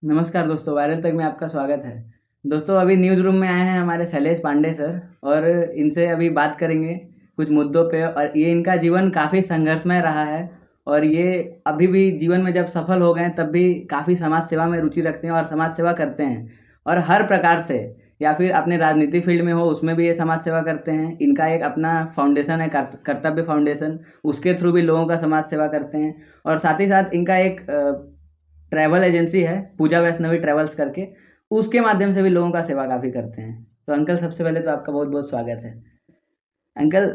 नमस्कार दोस्तों, वायरल तक में आपका स्वागत है। दोस्तों, अभी न्यूज़ रूम में आए हैं हमारे शैलेश पांडे सर और इनसे अभी बात करेंगे कुछ मुद्दों पे। और ये इनका जीवन काफ़ी संघर्षमय रहा है और ये अभी भी जीवन में जब सफल हो गए तब भी काफ़ी समाज सेवा में रुचि रखते हैं और समाज सेवा करते हैं। और हर प्रकार से, या फिर अपने राजनीति फील्ड में हो उसमें भी ये समाज सेवा करते हैं। इनका एक अपना फाउंडेशन है, कर्तव्य फाउंडेशन, उसके थ्रू भी लोगों का समाज सेवा करते हैं। और साथ ही साथ इनका एक ट्रैवल एजेंसी है, पूजा वैष्णवी ट्रैवल्स करके, उसके माध्यम से भी लोगों का सेवा काफ़ी करते हैं। तो अंकल, सबसे पहले तो आपका बहुत बहुत स्वागत है। अंकल,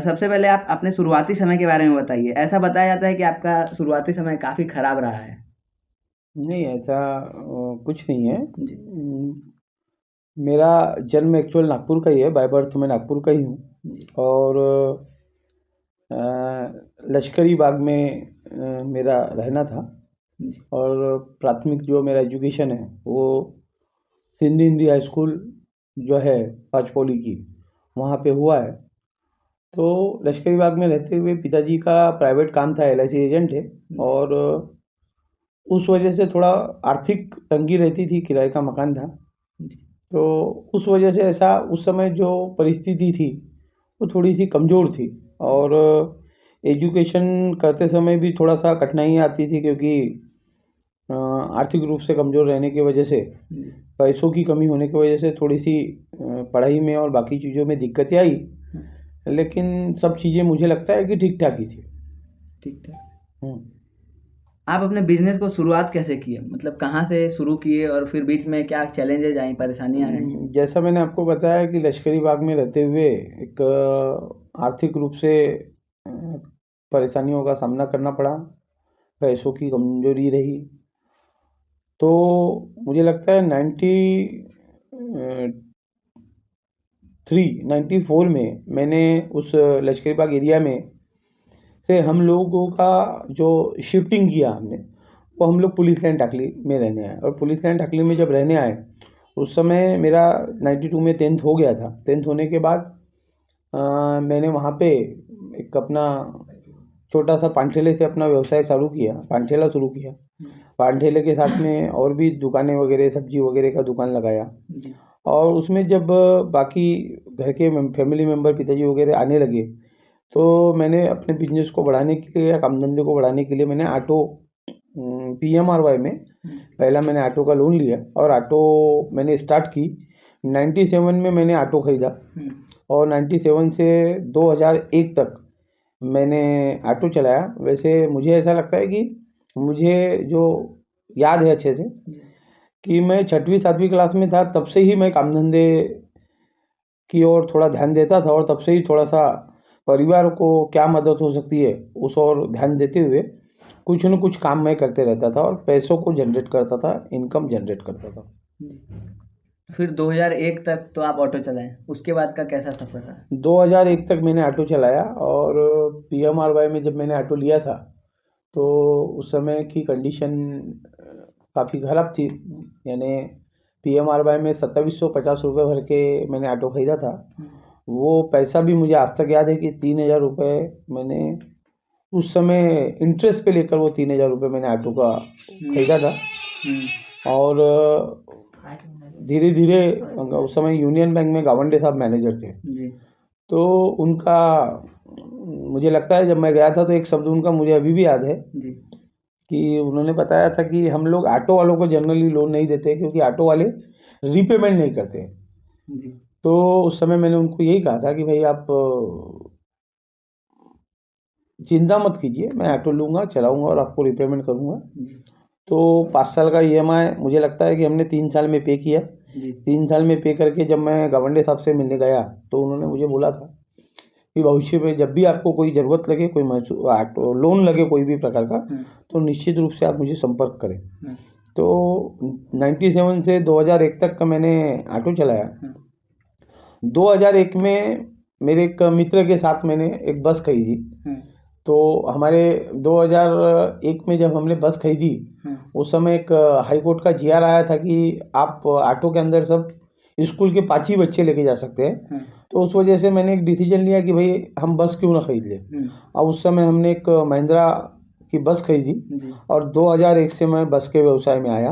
सबसे पहले आप अपने शुरुआती समय के बारे में बताइए। ऐसा बताया जाता है कि आपका शुरुआती समय काफ़ी खराब रहा है। नहीं, ऐसा कुछ नहीं है। जी। मेरा जन्म एक्चुअल नागपुर का ही है। बाय बर्थ मैं नागपुर का ही हूँ। जी। और अ, लश्करी बाग में मेरा रहना था। जी। और प्राथमिक जो मेरा एजुकेशन है वो सिंधी हिंदी हाई स्कूल जो है पाचपौली की, वहाँ पे हुआ है। तो लश्करी बाग में रहते हुए पिताजी का प्राइवेट काम था, एलआईसी एजेंट है। और उस वजह से थोड़ा आर्थिक तंगी रहती थी, किराए का मकान था। जी। तो उस वजह से ऐसा उस समय जो परिस्थिति थी वो थोड़ी सी कमज़ोर थी। और एजुकेशन करते समय भी थोड़ा सा कठिनाइयाँ आती थी, क्योंकि आर्थिक रूप से कमज़ोर रहने की वजह से, जी। पैसों की कमी होने की वजह से थोड़ी सी पढ़ाई में और बाकी चीज़ों में दिक्कतें आई। लेकिन सब चीज़ें मुझे लगता है कि ठीक ठाक ही थी। ठीक ठाक। हम्म। आप अपने बिजनेस को शुरुआत कैसे किए, मतलब कहाँ से शुरू किए और फिर बीच में क्या चैलेंजेज आई, परेशानियाँ आई? जैसा मैंने आपको बताया कि लश्करी बाग में रहते हुए एक आर्थिक रूप से अ, परेशानियों का सामना करना पड़ा, पैसों की कमजोरी रही। तो मुझे लगता है 94 में मैंने उस लश्करी बाग एरिया में से हम लोगों का जो शिफ्टिंग किया हमने, वो हम लोग पुलिस लाइन टाकली में रहने आए। और पुलिस लाइन टाकली में जब रहने आए, उस समय मेरा 92 में 10th हो गया था। 10th होने के बाद मैंने वहाँ पे एक अपना छोटा सा पान ठेले से अपना व्यवसाय चालू किया, पान ठेला शुरू किया। पान ठेले के साथ में और भी दुकानें वगैरह, सब्जी वगैरह का दुकान लगाया। जी। और उसमें जब बाकी घर के फैमिली मेम्बर, पिताजी वगैरह आने लगे, तो मैंने अपने बिजनेस को बढ़ाने के लिए या काम धंधे को बढ़ाने के लिए मैंने ऑटो, पीएमआरवाई में पहला मैंने ऑटो का लोन लिया और ऑटो मैंने स्टार्ट की। 97 में मैंने ऑटो खरीदा। और 97 से 2001 तक मैंने ऑटो चलाया। वैसे मुझे ऐसा लगता है कि मुझे जो याद है अच्छे से, कि मैं 6वीं 7वीं क्लास में था, तब से ही मैं काम धंधे की ओर थोड़ा ध्यान देता था। और तब से ही थोड़ा सा परिवार को क्या मदद हो सकती है उस ओर ध्यान देते हुए कुछ न कुछ काम मैं करते रहता था और पैसों को जनरेट करता था, इनकम जनरेट करता था। फिर 2001 तक तो आप ऑटो चलाए, उसके बाद का कैसा सफ़र रहा? 2001 तक मैंने ऑटो चलाया। और पीएमआरवाई में जब मैंने ऑटो लिया था, तो उस समय की कंडीशन काफ़ी ख़राब थी। यानी पीएमआरवाई में 2750 रुपये भर के मैंने ऑटो खरीदा था। वो पैसा भी मुझे आज तक याद है कि 3000 रुपये मैंने उस समय इंटरेस्ट पे लेकर, वो 3000 रुपये मैंने ऑटो का खरीदा था। और धीरे धीरे उस समय यूनियन बैंक में गावंडे साहब मैनेजर थे। जी। तो उनका, मुझे लगता है जब मैं गया था तो एक शब्द उनका मुझे अभी भी याद है, जी। कि उन्होंने बताया था कि हम लोग ऑटो वालों को जनरली लोन नहीं देते, क्योंकि ऑटो वाले रीपेमेंट नहीं करते। जी। तो उस समय मैंने उनको यही कहा था कि भाई आप चिंता मत कीजिए, मैं ऑटो लूँगा, चलाऊँगा और आपको रीपेमेंट करूँगा। जी। तो 5 साल का ईएमआई मुझे लगता है कि हमने 3 साल में पे किया। जी। 3 साल में पे करके जब मैं गावंडे साहब से मिलने गया, तो उन्होंने मुझे बोला था कि भविष्य में जब भी आपको कोई ज़रूरत लगे, कोई ऑटो लोन लगे कोई भी प्रकार का, तो निश्चित रूप से आप मुझे संपर्क करें। तो 97 से 2001 तक का मैंने ऑटो चलाया। 2001 में मेरे एक मित्र के साथ मैंने एक बस खरीदी। तो हमारे 2001 में जब हमने बस खरीदी, उस समय एक हाई कोर्ट का जीआर आया था कि आप ऑटो के अंदर सब स्कूल के 5 ही बच्चे लेके जा सकते हैं। तो उस वजह से मैंने एक डिसीजन लिया कि भाई हम बस क्यों ना खरीद लें। और उस समय हमने एक महिंद्रा की बस खरीदी। और 2001 से मैं बस के व्यवसाय में आया।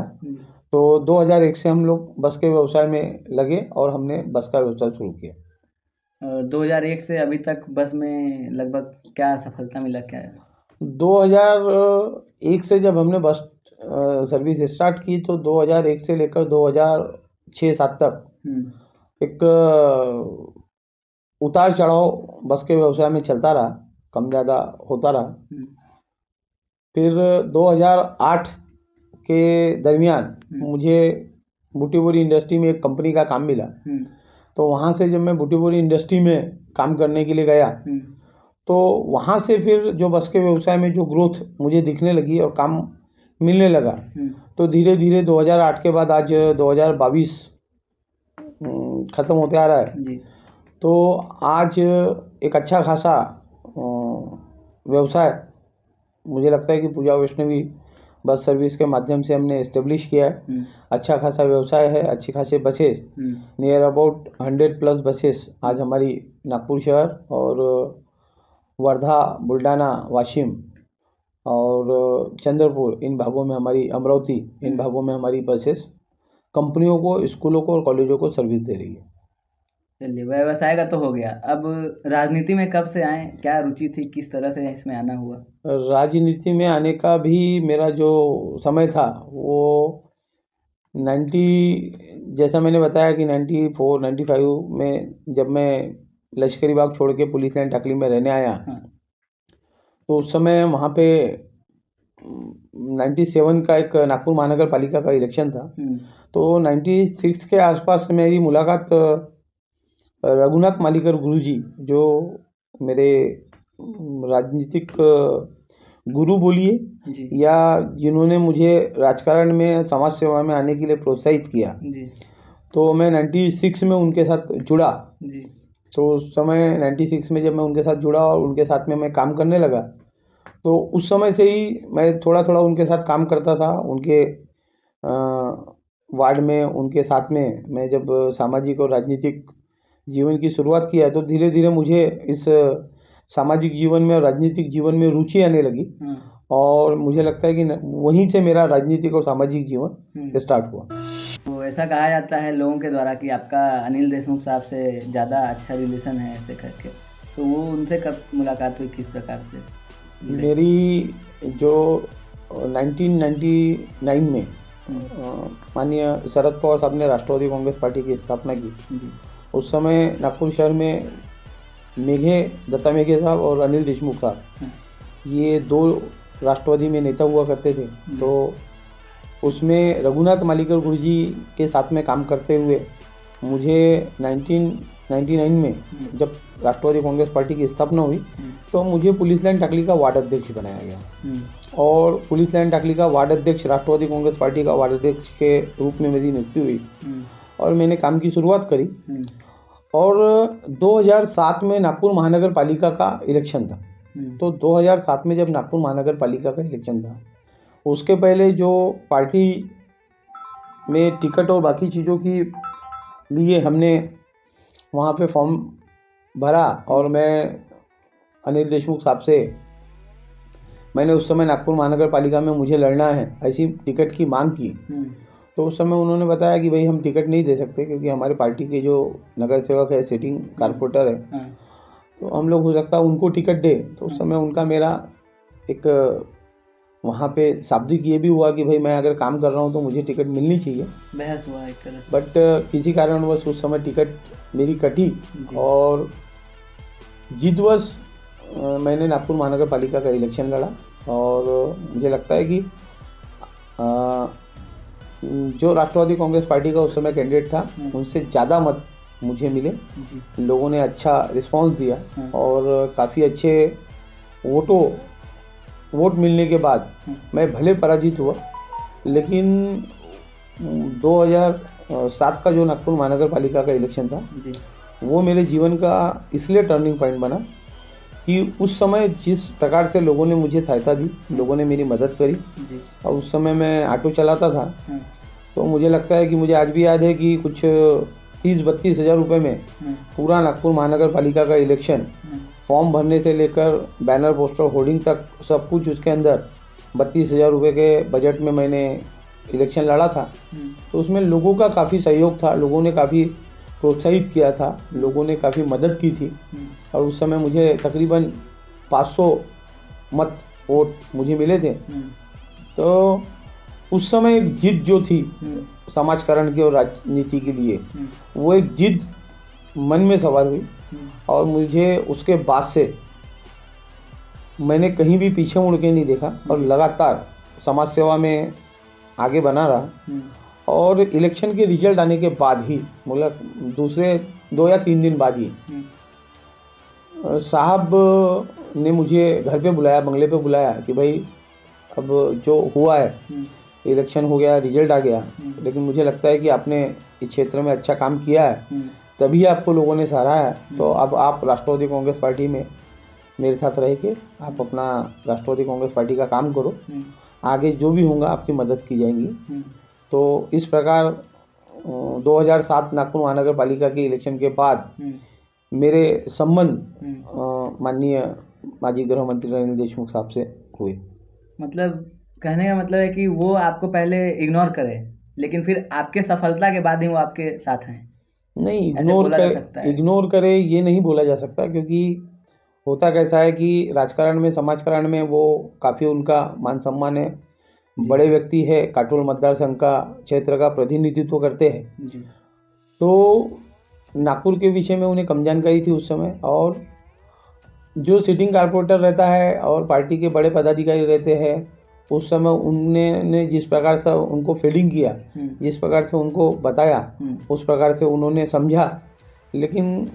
तो 2001 से हम लोग बस के व्यवसाय में लगे और हमने बस का व्यवसाय शुरू किया। और 2001 से अभी तक बस में लगभग क्या सफलता मिला, क्या है? 2001 से जब हमने बस सर्विस स्टार्ट की तो 2001 से लेकर 2006-07 तक एक उतार चढ़ाव बस के व्यवसाय में चलता रहा, कम ज़्यादा होता रहा। फिर 2008 के दरमियान मुझे बूटी-बोरी इंडस्ट्री में एक कंपनी का काम मिला। तो वहाँ से जब मैं बूटी-बोरी इंडस्ट्री में काम करने के लिए गया तो वहाँ से फिर जो बस के व्यवसाय में जो ग्रोथ मुझे दिखने लगी और काम मिलने लगा, तो धीरे धीरे 2008 के बाद आज 2022 ख़त्म होते आ रहा है। तो आज एक अच्छा खासा व्यवसाय मुझे लगता है कि पूजा वैष्णवी बस सर्विस के माध्यम से हमने इस्टेब्लिश किया है। अच्छा खासा व्यवसाय है, अच्छी खासी बसेस, नियर अबाउट 100+ बसेस आज हमारी नागपुर शहर और वर्धा, बुल्डाना, वाशिम और चंद्रपुर इन भागों में हमारी, अमरावती इन भागों में हमारी बसेस कंपनियों को, स्कूलों को और कॉलेजों को सर्विस दे रही है। चलिए, व्यवसाय का तो हो गया। अब राजनीति में कब से आए, क्या रुचि थी, किस तरह से इसमें आना हुआ? राजनीति में आने का भी मेरा जो समय था वो 90, जैसा मैंने बताया कि 94-95 में जब मैं लश्करी बाग छोड़ के पुलिस लाइन टाकली में रहने आया, तो उस समय वहाँ पे 97 का एक नागपुर महानगर पालिका का इलेक्शन था। तो 96 के आसपास मेरी मुलाकात रघुनाथ मालीकर गुरुजी, जो मेरे राजनीतिक गुरु बोलिए या जिन्होंने मुझे राजकारण में, समाज सेवा में आने के लिए प्रोत्साहित किया, तो मैं 96 में उनके साथ जुड़ा। तो उस समय 96 में जब मैं उनके साथ जुड़ा और उनके साथ में मैं काम करने लगा, तो उस समय से ही मैं थोड़ा थोड़ा उनके साथ काम करता था। उनके वार्ड में उनके साथ में मैं जब सामाजिक और राजनीतिक जीवन की शुरुआत किया तो धीरे धीरे मुझे इस सामाजिक जीवन में और राजनीतिक जीवन में रुचि आने लगी और मुझे लगता है कि वहीं से मेरा राजनीतिक और सामाजिक जीवन स्टार्ट हुआ। तो ऐसा कहा जाता है लोगों के द्वारा कि आपका अनिल देशमुख साहब से ज़्यादा अच्छा रिलेशन है ऐसे करके, तो वो उनसे कब मुलाकात हुई, किस प्रकार से? मेरी जो 1999 में माननीय शरद पवार साहब ने राष्ट्रवादी कांग्रेस पार्टी की स्थापना की, उस समय नागपुर शहर में दत्ता मेघे साहब और अनिल देशमुख साहब, ये दो राष्ट्रवादी में नेता हुआ करते थे। तो उसमें रघुनाथ मालीकर गुरुजी के साथ में काम करते हुए मुझे 1999 में जब राष्ट्रवादी कांग्रेस पार्टी की स्थापना हुई तो मुझे पुलिस लाइन टाकली का वार्ड अध्यक्ष बनाया गया और पुलिस लाइन टाकली का वार्ड अध्यक्ष, राष्ट्रवादी कांग्रेस पार्टी का वार्ड अध्यक्ष के रूप में मेरी नियुक्ति हुई और मैंने काम की शुरुआत करी। और 2007 में नागपुर महानगर पालिका का इलेक्शन था। तो 2007 में जब नागपुर महानगर पालिका का इलेक्शन था, उसके पहले जो पार्टी में टिकट और बाकी चीज़ों की लिए हमने वहाँ पे फॉर्म भरा और मैं अनिल देशमुख साहब से, मैंने उस समय नागपुर महानगर पालिका में मुझे लड़ना है ऐसी टिकट की मांग की। तो उस समय उन्होंने बताया कि भाई हम टिकट नहीं दे सकते क्योंकि हमारे पार्टी के जो नगर सेवक है, सिटिंग कारपोरेटर है, तो हम लोग हो सकता है उनको टिकट दे। तो उस समय उनका मेरा एक वहाँ पे शाब्दिक ये भी हुआ कि भाई मैं अगर काम कर रहा हूँ तो मुझे टिकट मिलनी चाहिए, बहस हुआ एक तरह। बट किसी कारणवश उस समय टिकट मेरी कटी और जीतवश मैंने नागपुर महानगर पालिका का इलेक्शन लड़ा और मुझे लगता है कि जो राष्ट्रवादी कांग्रेस पार्टी का उस समय कैंडिडेट था उनसे ज़्यादा मत मुझे मिले। लोगों ने अच्छा रिस्पांस दिया और काफ़ी अच्छे वोट मिलने के बाद मैं भले पराजित हुआ, लेकिन 2007 का जो नागपुर महानगर पालिका का इलेक्शन था वो मेरे जीवन का इसलिए टर्निंग पॉइंट बना कि उस समय जिस प्रकार से लोगों ने मुझे सहायता दी, लोगों ने मेरी मदद करी और उस समय मैं ऑटो चलाता था, तो मुझे लगता है कि मुझे आज भी याद है कि कुछ 30-32 हज़ार रुपये में पूरा नागपुर महानगर पालिका का इलेक्शन, फॉर्म भरने से लेकर बैनर पोस्टर होर्डिंग तक सब कुछ उसके अंदर 32 हज़ार रुपये के बजट में मैंने इलेक्शन लड़ा था, तो उसमें लोगों का काफ़ी सहयोग था, लोगों ने काफ़ी प्रोत्साहित किया था, लोगों ने काफ़ी मदद की थी। और उस समय मुझे तकरीबन 500 मत वोट मुझे मिले थे। तो उस समय एक जिद जो थी समाजकरण की और राजनीति के लिए, वो एक जिद मन में सवार हुई और मुझे उसके बाद से मैंने कहीं भी पीछे मुड़ के नहीं देखा और लगातार समाज सेवा में आगे बना रहा। और इलेक्शन के रिजल्ट आने के बाद ही, मतलब दूसरे 2 या 3 दिन बाद ही साहब ने मुझे घर पे बुलाया, बंगले पे बुलाया कि भाई अब जो हुआ है, इलेक्शन हो गया, रिजल्ट आ गया, लेकिन मुझे लगता है कि आपने इस क्षेत्र में अच्छा काम किया है, तभी आपको लोगों ने सराहा है। तो अब आप राष्ट्रवादी कांग्रेस पार्टी में मेरे साथ रह के आप अपना राष्ट्रवादी कांग्रेस पार्टी का काम करो, आगे जो भी होगा आपकी मदद की जाएगी। तो इस प्रकार 2007 नागपुर महानगर पालिका के इलेक्शन के बाद मेरे संबंध माननीय माजी गृह मंत्री अनिल देशमुख साहब से हुए। मतलब कहने का मतलब है कि वो आपको पहले इग्नोर करे, लेकिन फिर आपके सफलता के बाद ही वो आपके साथ हैं। नहीं, ऐसे इग्नोर करे ये नहीं बोला जा सकता, क्योंकि होता कैसा है कि राजकारण में, समाजकारण में वो काफ़ी उनका मान सम्मान है, बड़े व्यक्ति है, काटोल मतदार संघ का क्षेत्र का प्रतिनिधित्व करते हैं जी। तो नागपुर के विषय में उन्हें कम जानकारी थी उस समय। और जो सिटिंग कारपोरेटर रहता है और पार्टी के बड़े पदाधिकारी रहते हैं, उस समय उन्होंने जिस प्रकार से उनको फीडिंग किया, जिस प्रकार से उनको बताया, उस प्रकार से उन्होंने समझा। लेकिन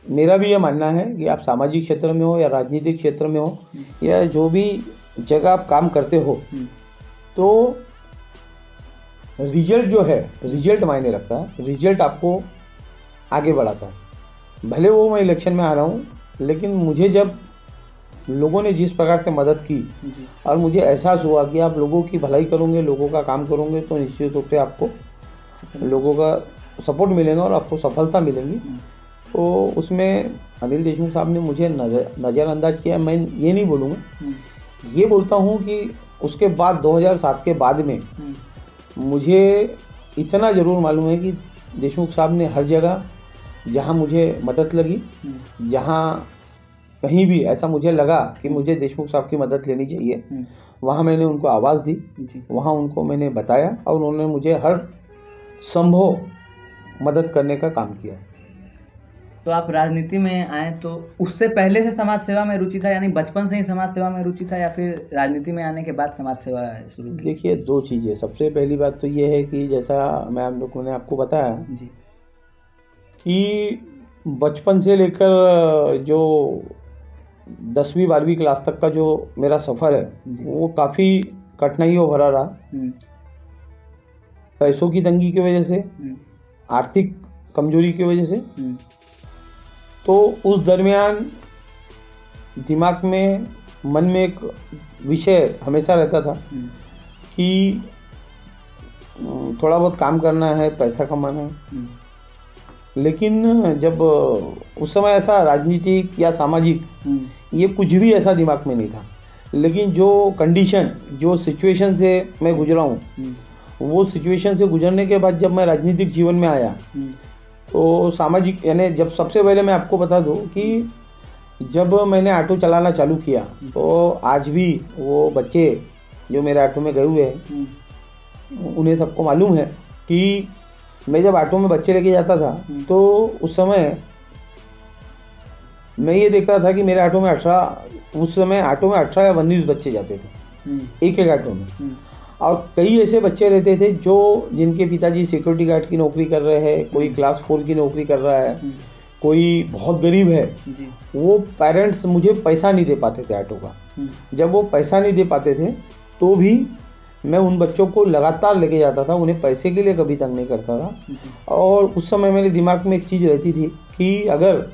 मेरा भी ये मानना है कि आप सामाजिक क्षेत्र में हो या राजनीतिक क्षेत्र में हो या जो भी जगह आप काम करते हो, तो रिजल्ट जो है, रिजल्ट मायने रखता है, रिजल्ट आपको आगे बढ़ाता है। भले वो मैं इलेक्शन में आ रहा हूँ, लेकिन मुझे जब लोगों ने जिस प्रकार से मदद की और मुझे एहसास हुआ कि आप लोगों की भलाई करोगे, लोगों का काम करोगे, तो निश्चित रूप से आपको लोगों का सपोर्ट मिलेगा और आपको सफलता मिलेगी। तो उसमें अनिल देशमुख साहब ने मुझे नज़रअंदाज किया, मैं ये नहीं बोलूँगा, ये बोलता हूँ कि उसके बाद 2007 के बाद में मुझे इतना ज़रूर मालूम है कि देशमुख साहब ने हर जगह जहाँ मुझे मदद लगी, जहाँ कहीं भी ऐसा मुझे लगा कि मुझे देशमुख साहब की मदद लेनी चाहिए, वहाँ मैंने उनको आवाज़ दी, वहाँ उनको मैंने बताया और उन्होंने मुझे हर संभव मदद करने का काम किया। तो आप राजनीति में आए तो उससे पहले से समाज सेवा में रुचि था, यानी बचपन से ही समाज सेवा में रुचि था, या फिर राजनीति में आने के बाद समाज सेवा शुरू की? देखिए, 2 चीज़ें। सबसे पहली बात तो ये है कि जैसा मैं आप लोगों ने आपको बताया जी कि बचपन से लेकर जो 10वीं 12वीं क्लास तक का जो मेरा सफ़र है, वो काफ़ी कठिनाइयों भरा रहा। पैसों की तंगी की वजह से, आर्थिक कमजोरी की वजह से। तो उस दरमियान दिमाग में, मन में एक विषय हमेशा रहता था कि थोड़ा बहुत काम करना है, पैसा कमाना है। लेकिन जब उस समय ऐसा राजनीतिक या सामाजिक ये कुछ भी ऐसा दिमाग में नहीं था, लेकिन जो कंडीशन, जो सिचुएशन से मैं गुजरा हूँ, वो सिचुएशन से गुजरने के बाद जब मैं राजनीतिक जीवन में आया, तो सामाजिक, यानी जब सबसे पहले मैं आपको बता दूं कि जब मैंने ऑटो चलाना चालू किया, तो आज भी वो बच्चे जो मेरे ऑटो में गए हुए हैं, उन्हें सबको मालूम है कि मैं जब ऑटो में बच्चे लेके जाता था, तो उस समय मैं ये देखता था कि मेरे ऑटो में 18, उस समय ऑटो में 18 या 19 बच्चे जाते थे एक ऑटो में। और कई ऐसे बच्चे रहते थे जो जिनके पिताजी सिक्योरिटी गार्ड की नौकरी कर रहे हैं, कोई क्लास 4 की नौकरी कर रहा है, कोई बहुत गरीब है। वो पेरेंट्स मुझे पैसा नहीं दे पाते थे ऑटो का। जब वो पैसा नहीं दे पाते थे तो भी मैं उन बच्चों को लगातार लेके जाता था, उन्हें पैसे के लिए कभी तंग नहीं करता था। और उस समय मेरे दिमाग में एक चीज़ रहती थी कि अगर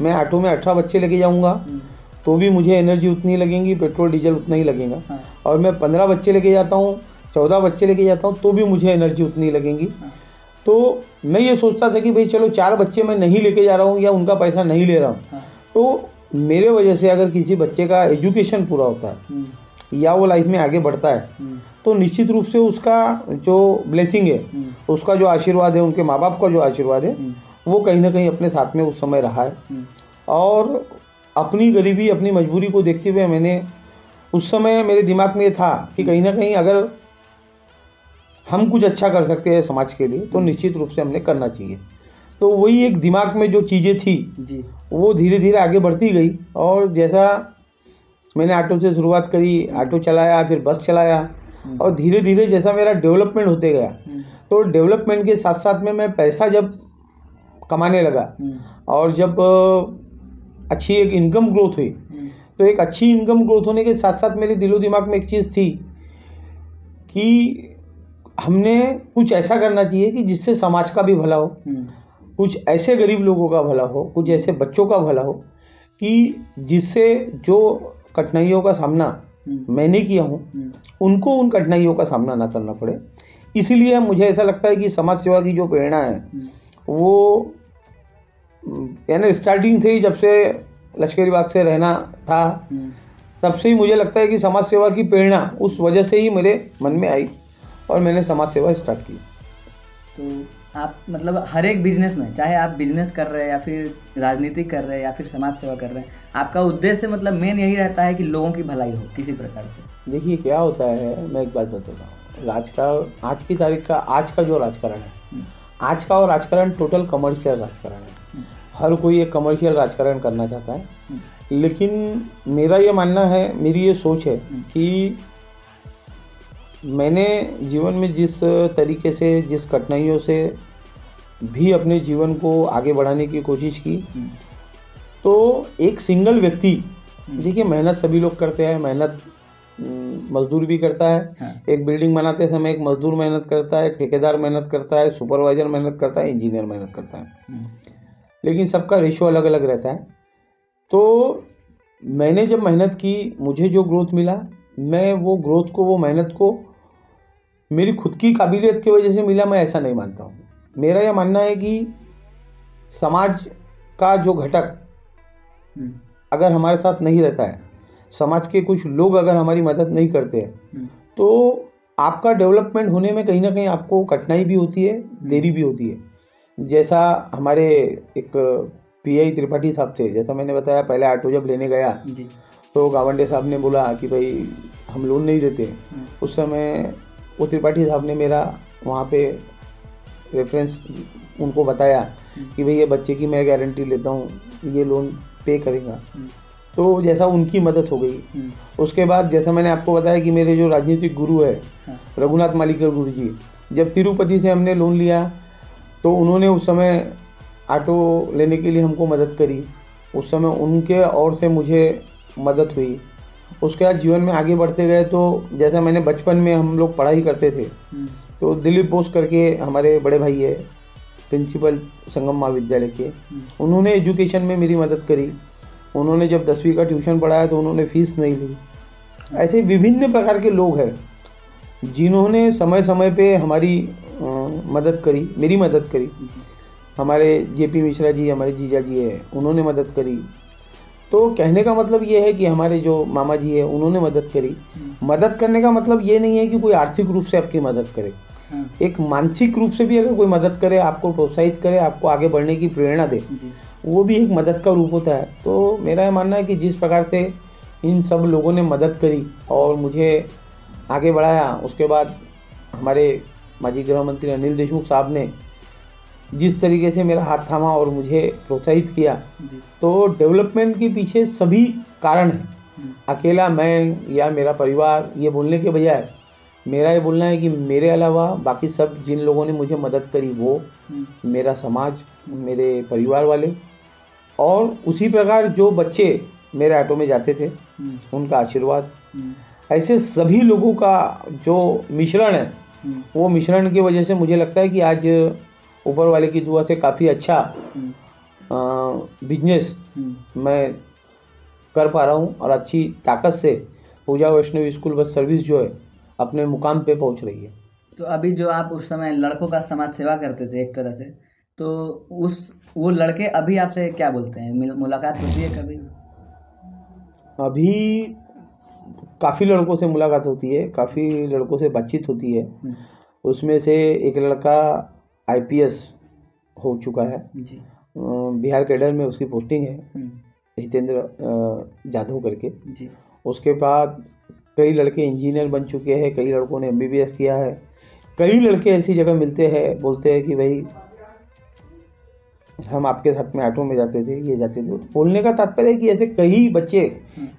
मैं ऑटो में 18 बच्चे लेके जाऊँगा तो भी मुझे एनर्जी उतनी लगेगी, पेट्रोल डीजल उतना ही लगेगा। और मैं 15 बच्चे लेके जाता हूँ, 14 बच्चे लेके जाता हूँ, तो भी मुझे एनर्जी उतनी लगेगी। तो मैं ये सोचता था कि भाई चलो 4 बच्चे मैं नहीं लेके जा रहा हूँ या उनका पैसा नहीं ले रहा हूँ, तो मेरे वजह से अगर किसी बच्चे का एजुकेशन पूरा होता है, या वो लाइफ में आगे बढ़ता है तो निश्चित रूप से उसका जो ब्लेसिंग है, उसका जो आशीर्वाद है, उनके माँ बाप का जो आशीर्वाद है, वो कहीं ना कहीं अपने साथ में उस समय रहा है। और अपनी गरीबी, अपनी मजबूरी को देखते हुए मैंने उस समय मेरे दिमाग में ये था कि कहीं ना कहीं अगर हम कुछ अच्छा कर सकते हैं समाज के लिए तो निश्चित रूप से हमने करना चाहिए। तो वही एक दिमाग में जो चीज़ें थी जी। वो धीरे धीरे आगे बढ़ती गई। और जैसा मैंने ऑटो से शुरुआत करी, ऑटो चलाया, फिर बस चलाया, और धीरे धीरे जैसा मेरा डेवलपमेंट होते गया तो डेवलपमेंट के साथ साथ में मैं पैसा जब कमाने लगा और जब अच्छी एक इनकम ग्रोथ हुई, तो एक अच्छी इनकम ग्रोथ होने के साथ साथ मेरे दिलो दिमाग में एक चीज़ थी कि हमने कुछ ऐसा करना चाहिए कि जिससे समाज का भी भला हो, कुछ ऐसे गरीब लोगों का भला हो, कुछ ऐसे बच्चों का भला हो कि जिससे जो कठिनाइयों का सामना मैंने किया हूँ उनको उन कठिनाइयों का सामना ना करना पड़े। इसीलिए मुझे ऐसा लगता है कि समाज सेवा की जो प्रेरणा है वो यानी स्टार्टिंग से ही, जब से लश्करी बाग से रहना था तब से ही मुझे लगता है कि समाज सेवा की प्रेरणा उस वजह से ही मेरे मन में आई और मैंने समाज सेवा स्टार्ट की। तो आप मतलब हर एक बिजनेस में, चाहे आप बिजनेस कर रहे हैं या फिर राजनीति कर रहे हैं या फिर समाज सेवा कर रहे हैं, आपका उद्देश्य मतलब मेन यही रहता है कि लोगों की भलाई हो किसी प्रकार से। देखिए क्या होता है, मैं एक बात बताता हूँ, आज की तारीख का आज का जो राजकारण है, आज का और राजकारण टोटल कमर्शियल राजकारण है। हर कोई एक कमर्शियल राजकारण करना चाहता है, लेकिन मेरा ये मानना है, मेरी ये सोच है कि मैंने जीवन में जिस तरीके से, जिस कठिनाइयों से भी अपने जीवन को आगे बढ़ाने की कोशिश की, तो एक सिंगल व्यक्ति, देखिए मेहनत सभी लोग करते हैं, मेहनत मजदूर भी करता है। हाँ। एक बिल्डिंग बनाते समय एक मजदूर मेहनत करता है, एक ठेकेदार मेहनत करता है, सुपरवाइजर मेहनत करता है, इंजीनियर मेहनत करता है, लेकिन सबका रेशो अलग अलग रहता है। तो मैंने जब मेहनत की, मुझे जो ग्रोथ मिला, मैं वो ग्रोथ को, वो मेहनत को मेरी खुद की काबिलियत की वजह से मिला, मैं ऐसा नहीं मानता हूँ। मेरा यह मानना है कि समाज का जो घटक अगर हमारे साथ नहीं रहता है, समाज के कुछ लोग अगर हमारी मदद नहीं करते हैं, तो आपका डेवलपमेंट होने में कहीं ना कहीं आपको कठिनाई भी होती है, देरी भी होती है। जैसा हमारे एक पीआई त्रिपाठी साहब थे, जैसा मैंने बताया, पहले ऑटो जब लेने गया तो गावंडे साहब ने बोला कि भाई हम लोन नहीं देते। उस समय वो त्रिपाठी साहब ने मेरा वहाँ पे रेफरेंस उनको बताया कि भाई ये बच्चे की मैं गारंटी लेता हूँ, ये लोन पे करेगा। तो जैसा उनकी मदद हो गई। उसके बाद जैसा मैंने आपको बताया कि मेरे जो राजनीतिक गुरु है रघुनाथ मालिकर गुरु जी, जब तिरुपति से हमने लोन लिया तो उन्होंने उस समय ऑटो लेने के लिए हमको मदद करी। उस समय उनके ओर से मुझे मदद हुई। उसके बाद जीवन में आगे बढ़ते गए तो जैसा मैंने बचपन में, हम लोग पढ़ाई करते थे तो दिलीप बोस करके हमारे बड़े भाई है, प्रिंसिपल संगम महाविद्यालय के, उन्होंने एजुकेशन में मेरी मदद करी। उन्होंने जब 10वीं का ट्यूशन पढ़ाया तो उन्होंने फीस नहीं ली। ऐसे विभिन्न प्रकार के लोग हैं जिन्होंने समय समय पे हमारी मदद करी, मेरी मदद करी। हमारे जेपी मिश्रा जी, हमारे जीजा जी है, उन्होंने मदद करी। तो कहने का मतलब ये है कि हमारे जो मामा जी है उन्होंने मदद करी। मदद करने का मतलब ये नहीं है कि कोई आर्थिक रूप से आपकी मदद करे, एक मानसिक रूप से भी अगर कोई मदद करे, आपको प्रोत्साहित करे, आपको आगे बढ़ने की प्रेरणा दे, वो भी एक मदद का रूप होता है। तो मेरा ये मानना है कि जिस प्रकार से इन सब लोगों ने मदद करी और मुझे आगे बढ़ाया, उसके बाद हमारे माजी गृह मंत्री अनिल देशमुख साहब ने जिस तरीके से मेरा हाथ थामा और मुझे प्रोत्साहित किया, तो डेवलपमेंट के पीछे सभी कारण हैं। अकेला मैं या मेरा परिवार ये बोलने के बजाय मेरा ये बोलना है कि मेरे अलावा बाकी सब जिन लोगों ने मुझे मदद करी, वो मेरा समाज, मेरे परिवार वाले, और उसी प्रकार जो बच्चे मेरे ऑटो में जाते थे उनका आशीर्वाद, ऐसे सभी लोगों का जो मिश्रण है, वो मिश्रण की वजह से मुझे लगता है कि आज ऊपर वाले की दुआ से काफ़ी अच्छा बिजनेस मैं कर पा रहा हूँ और अच्छी ताकत से पूजा वैष्णव स्कूल बस सर्विस जो है अपने मुकाम पे पहुँच रही है। तो अभी जो आप उस समय लड़कों का समाज सेवा करते थे एक तरह से, तो वो लड़के अभी आपसे क्या बोलते हैं? मुलाकात होती है कभी? अभी काफ़ी लड़कों से मुलाकात होती है, काफ़ी लड़कों से बातचीत होती है। उसमें से एक लड़का आईपीएस हो चुका है, जी। बिहार कैडर में उसकी पोस्टिंग है, हितेंद्र जाधव करके। जी। उसके बाद कई लड़के इंजीनियर बन चुके हैं, कई लड़कों ने एमबीबीएस किया है। कई लड़के ऐसी जगह मिलते हैं, बोलते हैं कि भाई हम आपके साथ में ऑटो में जाते थे, ये जाते थे। तो बोलने का तात्पर्य है कि ऐसे कई बच्चे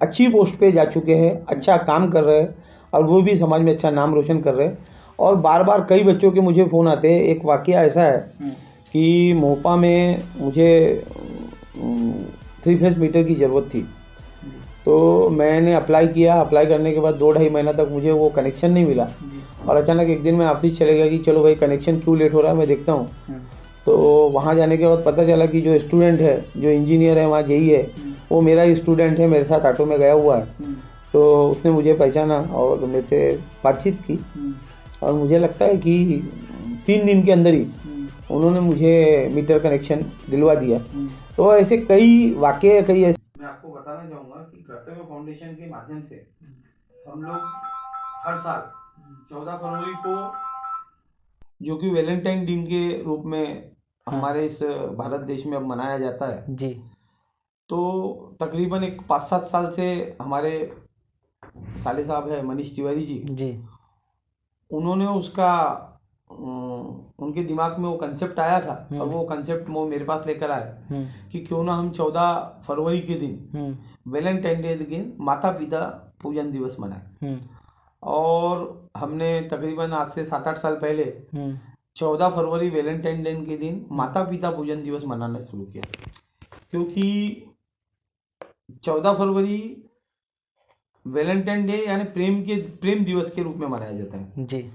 अच्छी पोस्ट पे जा चुके हैं, अच्छा काम कर रहे हैं और वो भी समाज में अच्छा नाम रोशन कर रहे हैं। और बार बार कई बच्चों के मुझे फ़ोन आते हैं। एक वाकया ऐसा है कि मोपा में मुझे 3 फेस मीटर की ज़रूरत थी, तो मैंने अप्लाई किया। अप्लाई करने के बाद 2-2.5 महीना तक मुझे वो कनेक्शन नहीं मिला। और अचानक एक दिन मैं ऑफिस चले गया कि चलो भाई कनेक्शन क्यों लेट हो रहा है, मैं देखता हूँ। तो वहाँ जाने के बाद पता चला कि जो स्टूडेंट है, जो इंजीनियर है वहाँ जेई है, वो मेरा ही स्टूडेंट है, मेरे साथ ऑटो में गया हुआ है। तो उसने मुझे पहचाना और मेरे से बातचीत की और मुझे लगता है कि 3 दिन के अंदर ही उन्होंने मुझे मीटर कनेक्शन दिलवा दिया। तो ऐसे कई वाक़ये, कई ऐसे मैं आपको बताना चाहूँगा कि कर्तव्य फाउंडेशन के माध्यम से हम लोग हर साल 14 फरवरी को, जो कि वैलेंटाइन दिन के रूप में हमारे इस भारत देश में अब मनाया जाता है जी। तो तकरीबन एक 5-7 साल से हमारे साले साहब है मनीष तिवारी जी, उन्होंने उसका उनके दिमाग में वो कंसेप्ट आया था और वो कंसेप्ट वो मेरे पास लेकर आए कि क्यों ना हम 14 फरवरी के दिन वैलेंटाइन डे के दिन माता पिता पूजन दिवस मनाएं। और हमने तकरीबन आज से 7-8 साल पहले 14 फरवरी वैलेंटाइन डे के दिन माता पिता पूजन दिवस मनाना शुरू किया, क्योंकि 14 फरवरी वैलेंटाइन डे यानी प्रेम दिवस के रूप में मनाया जाता है जी।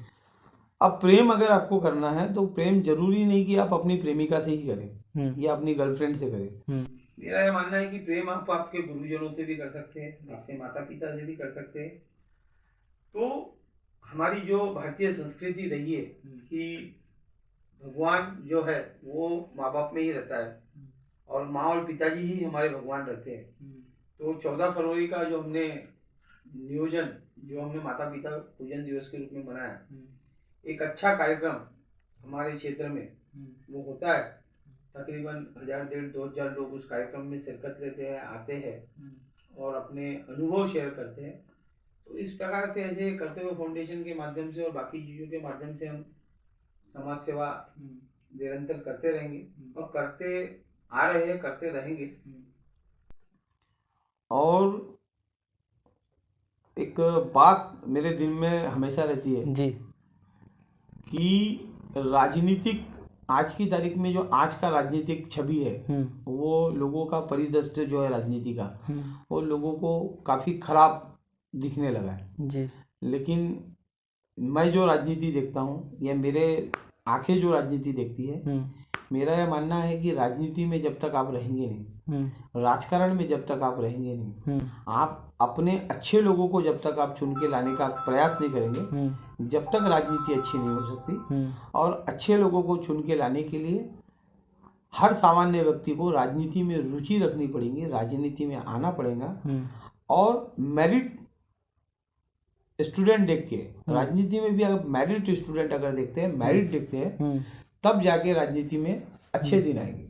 अब प्रेम अगर आपको करना है तो प्रेम जरूरी नहीं कि आप अपनी प्रेमिका से ही करें या अपनी गर्लफ्रेंड से करें। मेरा यह मानना है कि प्रेम आप आपके गुरुजनों से भी कर सकते हैं, आपके माता पिता से भी कर सकते हैं। तो हमारी जो भारतीय संस्कृति रही है कि भगवान जो है वो माँ बाप में ही रहता है और माँ और पिताजी ही हमारे भगवान रहते हैं। तो 14 फरवरी का जो हमने नियोजन, जो हमने माता पिता पूजन दिवस के रूप में मनाया, एक अच्छा कार्यक्रम हमारे क्षेत्र में वो होता है। तकरीबन 1000-1500 लोग उस कार्यक्रम में शिरकत लेते हैं, आते हैं और अपने अनुभव शेयर करते हैं। तो इस प्रकार से ऐसे कर्तव्य फाउंडेशन के माध्यम से और बाकी चीज़ों के माध्यम से हम समाज सेवा निरंतर करते रहेंगे और करते आ रहे हैं, करते रहेंगे। और एक बात मेरे दिल में हमेशा रहती है जी कि राजनीतिक आज की तारीख में जो आज का राजनीतिक छवि है वो लोगों का परिदृश्य जो है राजनीति का वो लोगों को काफ़ी खराब दिखने लगा है जी। लेकिन मैं जो राजनीति देखता हूँ या मेरे आंखें जो राजनीति देखती है, मेरा यह मानना है कि राजनीति में जब तक आप रहेंगे नहीं, राजकारण में जब तक आप रहेंगे नहीं, आप अपने अच्छे लोगों को जब तक आप चुन के लाने का प्रयास नहीं करेंगे, जब तक राजनीति अच्छी नहीं हो सकती। और अच्छे लोगों को चुन के लाने के लिए हर सामान्य व्यक्ति को राजनीति में रुचि रखनी पड़ेगी, राजनीति में आना पड़ेगा और मेरिट स्टूडेंट देख के राजनीति में भी अगर मेरिट स्टूडेंट अगर देखते हैं, मेरिट देखते हैं, तब जाके राजनीति में अच्छे दिन आएंगे।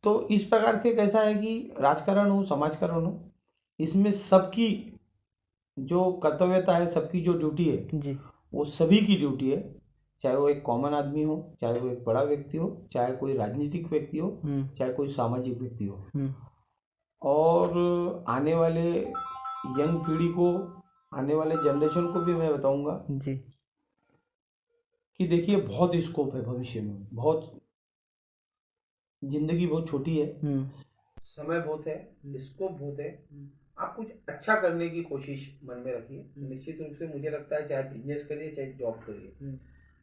तो इस प्रकार से कैसा है कि राजकारण हो, समाजकारण हो, इसमें सबकी जो कर्तव्यता है, सबकी जो ड्यूटी है जी, वो सभी की ड्यूटी है, चाहे वो एक कॉमन आदमी हो, चाहे वो एक बड़ा व्यक्ति हो, चाहे कोई राजनीतिक व्यक्ति हो, चाहे कोई सामाजिक व्यक्ति हो। और आने वाले यंग पीढ़ी को, आने वाले जनरेशन को भी मैं बताऊंगा जी कि देखिए बहुत स्कोप है भविष्य में, बहुत जिंदगी बहुत छोटी है, समय बहुत है, स्कोप बहुत है। आप कुछ अच्छा करने की कोशिश मन में रखिए। निश्चित रूप से मुझे लगता है चाहे बिजनेस करिए चाहे जॉब करिए,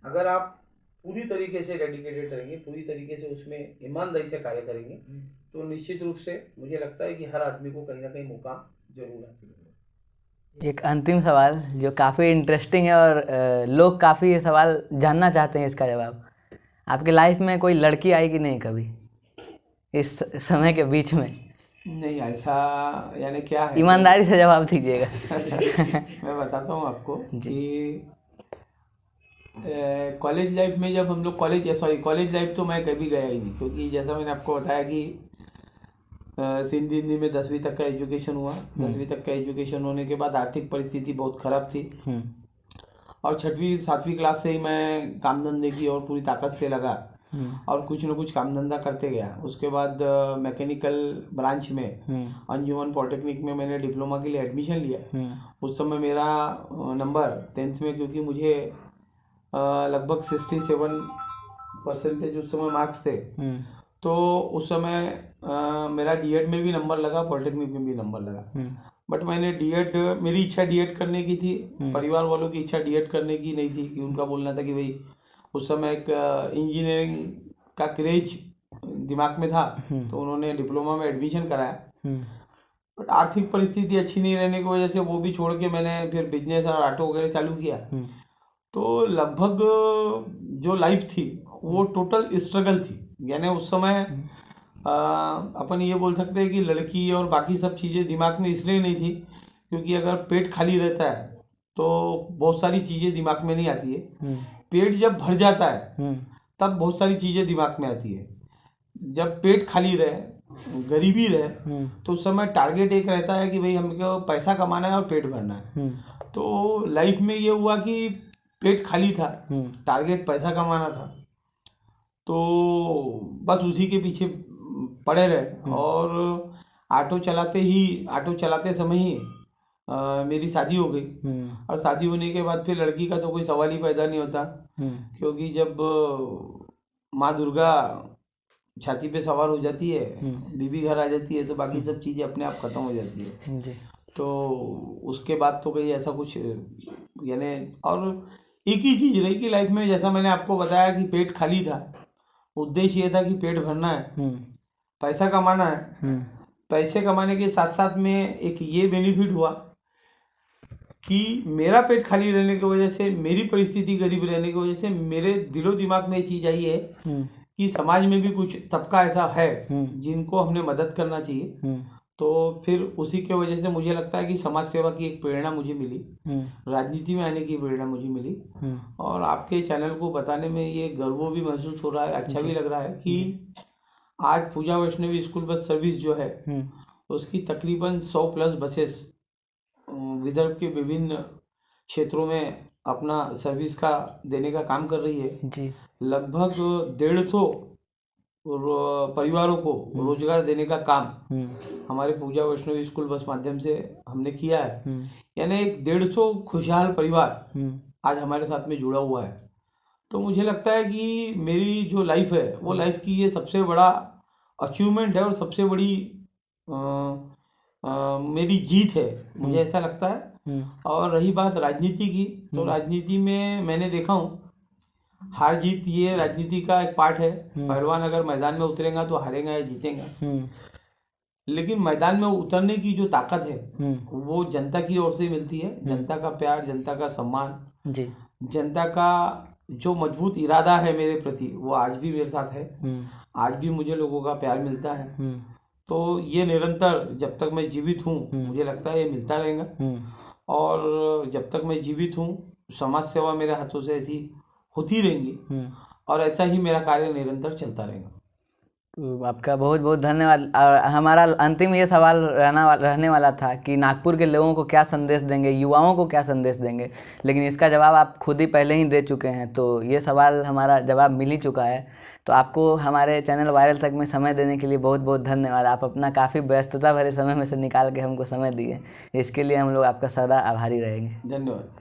अगर आप पूरी तरीके से डेडिकेटेड रहेंगे, पूरी तरीके से उसमें ईमानदारी से कार्य करेंगे, तो निश्चित रूप से मुझे लगता है कि हर आदमी को कहीं ना कहीं मौका जरूर हासिल होगा। एक अंतिम सवाल जो काफ़ी इंटरेस्टिंग है और लोग काफ़ी ये सवाल जानना चाहते हैं इसका जवाब। आपके लाइफ में कोई लड़की आई कि नहीं कभी इस समय के बीच में? नहीं ऐसा, यानी क्या है ईमानदारी से जवाब दीजिएगा। मैं बताता हूँ आपको जी। कि कॉलेज लाइफ में जब हम लोग कॉलेज लाइफ तो मैं कभी गया ही नहीं, क्योंकि जैसा मैंने आपको बताया कि सिंधी हिंदी में 10वीं तक का एजुकेशन हुआ। 10वीं तक का एजुकेशन होने के बाद आर्थिक परिस्थिति बहुत ख़राब थी, और 6वीं 7वीं क्लास से ही मैं काम धंधे की और पूरी ताकत से लगा, और कुछ न कुछ काम धंधा करते गया। उसके बाद मैकेनिकल ब्रांच में अंजुमन पॉलिटेक्निक में मैंने डिप्लोमा के लिए एडमिशन लिया। उस समय मेरा नंबर 10th में, क्योंकि मुझे लगभग 67% उस समय मार्क्स थे, तो उस समय मेरा डीएड में भी नंबर लगा, पॉलिटेक्निक में भी नंबर लगा। बट मैंने डीएड, मेरी इच्छा डीएड करने की थी, परिवार वालों की इच्छा डीएड करने की नहीं थी, कि उनका बोलना था कि भाई उस समय एक इंजीनियरिंग का क्रेज दिमाग में था, तो उन्होंने डिप्लोमा में एडमिशन कराया। बट आर्थिक परिस्थिति अच्छी नहीं रहने की वजह से वो भी छोड़ के मैंने फिर बिजनेस और ऑटो वगैरह चालू किया। तो लगभग जो लाइफ थी वो टोटल स्ट्रगल थी। यानी उस समय अपन ये बोल सकते हैं कि लड़की और बाकी सब चीज़ें दिमाग में इसलिए नहीं थी, क्योंकि अगर पेट खाली रहता है तो बहुत सारी चीज़ें दिमाग में नहीं आती है। पेट जब भर जाता है तब बहुत सारी चीज़ें दिमाग में आती है। जब पेट खाली रहे, गरीबी रहे, तो उस समय टारगेट एक रहता है कि भाई हमको पैसा कमाना है और पेट भरना है। तो लाइफ में ये हुआ कि पेट खाली था, टारगेट पैसा कमाना था, तो बस उसी के पीछे पड़े रहे। और ऑटो चलाते समय ही मेरी शादी हो गई। और शादी होने के बाद फिर लड़की का तो कोई सवाल ही पैदा नहीं होता, क्योंकि जब माँ दुर्गा छाती पे सवार हो जाती है, बीबी घर आ जाती है, तो बाकी सब चीज़ें अपने आप खत्म हो जाती है जी। तो उसके बाद तो कहीं ऐसा कुछ, यानी और एक ही चीज़ रही कि लाइफ में, जैसा मैंने आपको बताया कि पेट खाली था, उद्देश्य ये था कि पेट भरना है, पैसा कमाना है। पैसे कमाने के साथ साथ में एक ये बेनिफिट हुआ कि मेरा पेट खाली रहने की वजह से, मेरी परिस्थिति गरीब रहने की वजह से, मेरे दिलो दिमाग में ये चीज़ आई है कि समाज में भी कुछ तबका ऐसा है जिनको हमने मदद करना चाहिए। तो फिर उसी के वजह से मुझे लगता है कि समाज सेवा की एक प्रेरणा मुझे मिली, राजनीति में आने की प्रेरणा मुझे मिली। और आपके चैनल को बताने में ये गर्व भी महसूस हो रहा है, अच्छा भी लग रहा है कि आज पूजा वैष्णवी स्कूल बस सर्विस जो है उसकी तकरीबन 100+ बसेस विदर्भ के विभिन्न क्षेत्रों में अपना सर्विस का देने का काम कर रही है जी। लगभग 150 परिवारों को रोजगार देने का काम हमारे पूजा वैष्णवी स्कूल बस माध्यम से हमने किया है। यानी एक 150 खुशहाल परिवार आज हमारे साथ में जुड़ा हुआ है। तो मुझे लगता है कि मेरी जो लाइफ है वो लाइफ की ये सबसे बड़ा अचीवमेंट है और सबसे बड़ी मेरी जीत है, मुझे ऐसा लगता है। और रही बात राजनीति की, तो राजनीति में मैंने देखा हूँ हार जीत ये राजनीति का एक पार्ट है। पहलवान अगर मैदान में उतरेगा तो हारेगा या जीतेगा, लेकिन मैदान में उतरने की जो ताकत है वो जनता की ओर से मिलती है। जनता का प्यार, जनता का सम्मान जी, जनता का जो मजबूत इरादा है मेरे प्रति, वो आज भी मेरे साथ है। आज भी मुझे लोगों का प्यार मिलता है। तो ये निरंतर जब तक मैं जीवित हूँ मुझे लगता है ये मिलता रहेगा। और जब तक मैं जीवित हूँ समाज सेवा मेरे हाथों से ऐसी होती रहेंगी और ऐसा ही मेरा कार्य निरंतर चलता रहेगा। तो आपका बहुत बहुत धन्यवाद। और हमारा अंतिम ये सवाल रहने वाला था कि नागपुर के लोगों को क्या संदेश देंगे, युवाओं को क्या संदेश देंगे, लेकिन इसका जवाब आप खुद ही पहले ही दे चुके हैं। तो ये सवाल हमारा जवाब मिल ही चुका है। तो आपको हमारे चैनल वायरल तक में समय देने के लिए बहुत बहुत धन्यवाद। आप अपना काफ़ी व्यस्तता भरे समय में से निकाल के हमको समय दिए, इसके लिए हम लोग आपका सदा आभारी रहेंगे। धन्यवाद।